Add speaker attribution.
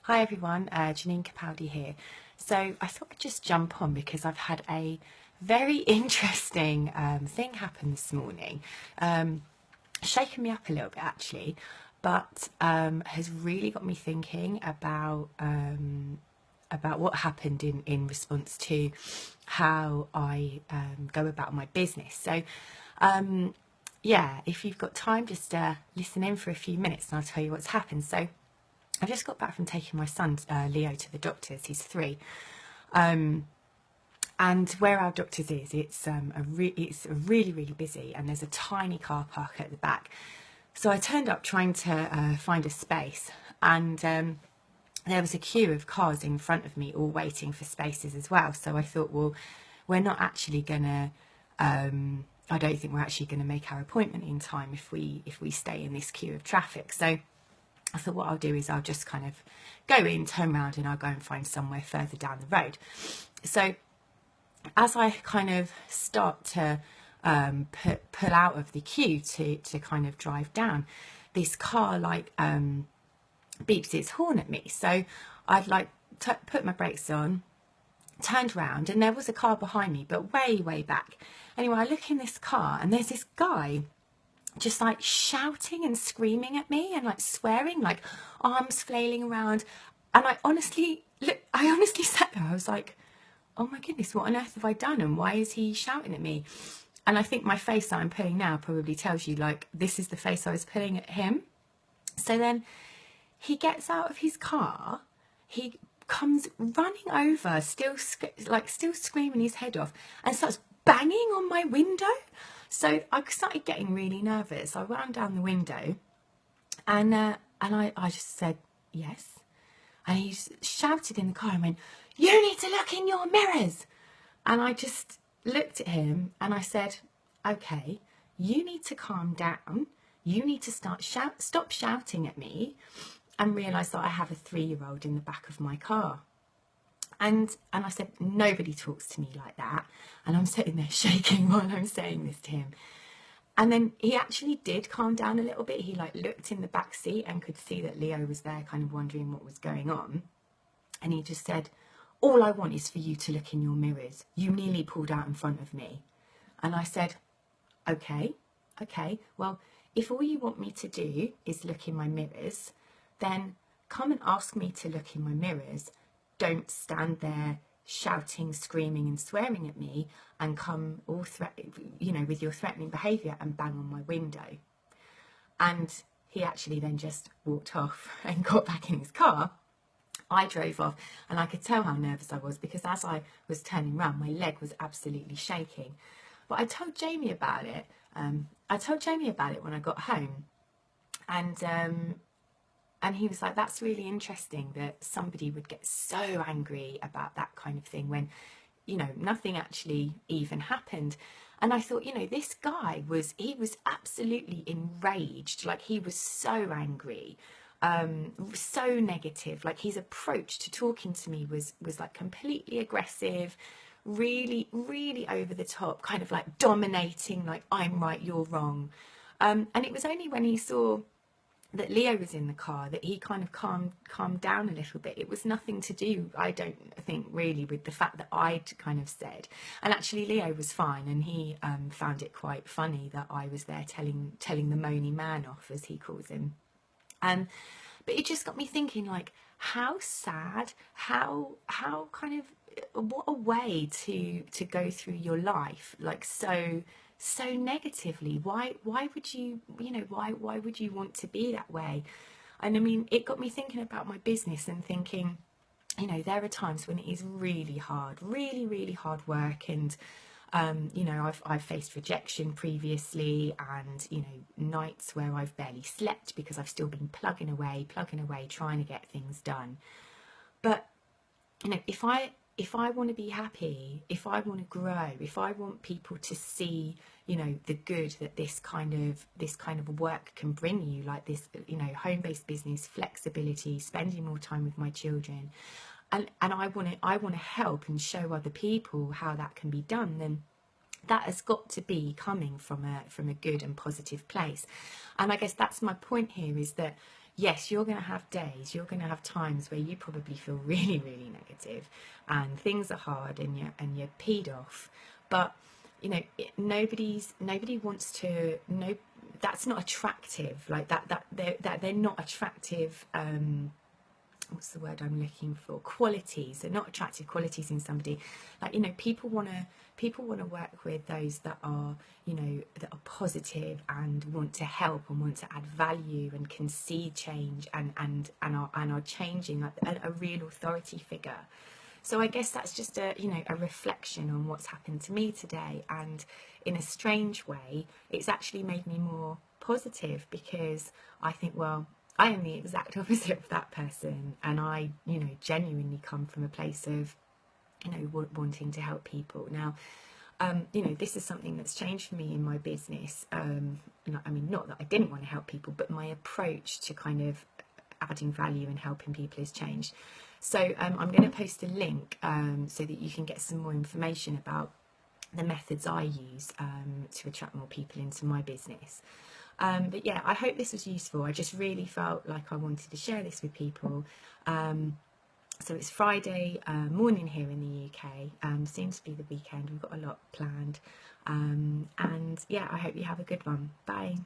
Speaker 1: Hi everyone, Janine Capaldi here. So I thought I'd just jump on because I've had a very interesting thing happen this morning. Shaken me up a little bit actually, but has really got me thinking about what happened in response to how I go about my business. So yeah, if you've got time, just listen in for a few minutes and I'll tell you what's happened. So I've just got back from taking my son, Leo, to the doctors. He's 3. And where our doctors is, it's really, really busy and there's a tiny car park at the back. So I turned up trying to find a space and there was a queue of cars in front of me all waiting for spaces as well. So I thought, well, we're not actually going to... I don't think we're actually going to make our appointment in time if we stay in this queue of traffic. So I thought what I'll do is I'll just kind of go in, turn around and I'll go and find somewhere further down the road. So as I kind of start to pull out of the queue to kind of drive down, this car beeps its horn at me. So I'd put my brakes on, turned around and there was a car behind me, but way back. Anyway, I look in this car and there's this guy just shouting and screaming at me and swearing, arms flailing around. And I honestly sat there. I was like, oh my goodness, what on earth have I done? And why is he shouting at me? And I think my face that I'm putting now probably tells you, this is the face I was putting at him. So then he gets out of his car. He comes running over, still screaming his head off, and starts banging on my window. So I started getting really nervous. I wound down the window and I just said, yes. And he just shouted in the car and went, you need to look in your mirrors. And I just looked at him and I said, okay, you need to calm down. You need to stop shouting at me and realise that I have a 3-year-old in the back of my car. And I said, nobody talks to me like that. And I'm sitting there shaking while I'm saying this to him. And then he actually did calm down a little bit. He looked in the back seat and could see that Leo was there kind of wondering what was going on. And he just said, all I want is for you to look in your mirrors. You nearly pulled out in front of me. And I said, okay, well, if all you want me to do is look in my mirrors, then come and ask me to look in my mirrors. Don't stand there shouting, screaming and swearing at me and come all with your threatening behaviour and bang on my window. And he actually then just walked off and got back in his car. I drove off and I could tell how nervous I was because as I was turning around, my leg was absolutely shaking. But I told Jamie about it. When I got home, and he was like, that's really interesting that somebody would get so angry about that kind of thing when, nothing actually even happened. And I thought, this guy was absolutely enraged. He was so angry, so negative. His approach to talking to me was completely aggressive, really, really over the top, kind of dominating, I'm right, you're wrong. And it was only when he saw that Leo was in the car that he kind of calmed down a little bit. It was nothing to do, I don't think, really with the fact that I'd kind of said. And actually Leo was fine and he found it quite funny that I was there telling the moany man off, as he calls him. But it just got me thinking, how sad, how kind of, what a way to go through your life, so negatively. Why would you, why would you want to be that way? And I mean, it got me thinking about my business and thinking, there are times when it is really hard, really, really hard work. And, I've faced rejection previously and, nights where I've barely slept because I've still been plugging away, trying to get things done. But, if I want to be happy, if I want to grow, if I want people to see, the good that this kind of work can bring you, this, home-based business, flexibility, spending more time with my children, and I want to help and show other people how that can be done, then that has got to be coming from a good and positive place. And I guess that's my point here, is that yes, you're going to have days, you're going to have times where you probably feel really, really negative, and things are hard, and you're peed off. But you know, nobody wants to know. That's not attractive. Like they're not attractive. What's the word I'm looking for? Qualities. They're not attractive qualities in somebody. Like, you know, people want to work with those that are, you know, that are positive and want to help and want to add value and can see change, and are changing, like a real authority figure. So I guess that's just a, you know, a reflection on what's happened to me today, and in a strange way it's actually made me more positive, because I think, well, I am the exact opposite of that person, and I, you know, genuinely come from a place of, you know, wanting to help people. Now, you know, this is something that's changed for me in my business. I mean, not that I didn't want to help people, but my approach to kind of adding value and helping people has changed. So I'm going to post a link so that you can get some more information about the methods I use to attract more people into my business. But yeah, I hope this was useful. I just really felt like I wanted to share this with people. So it's Friday morning here in the UK. Seems to be the weekend. We've got a lot planned. And yeah, I hope you have a good one. Bye.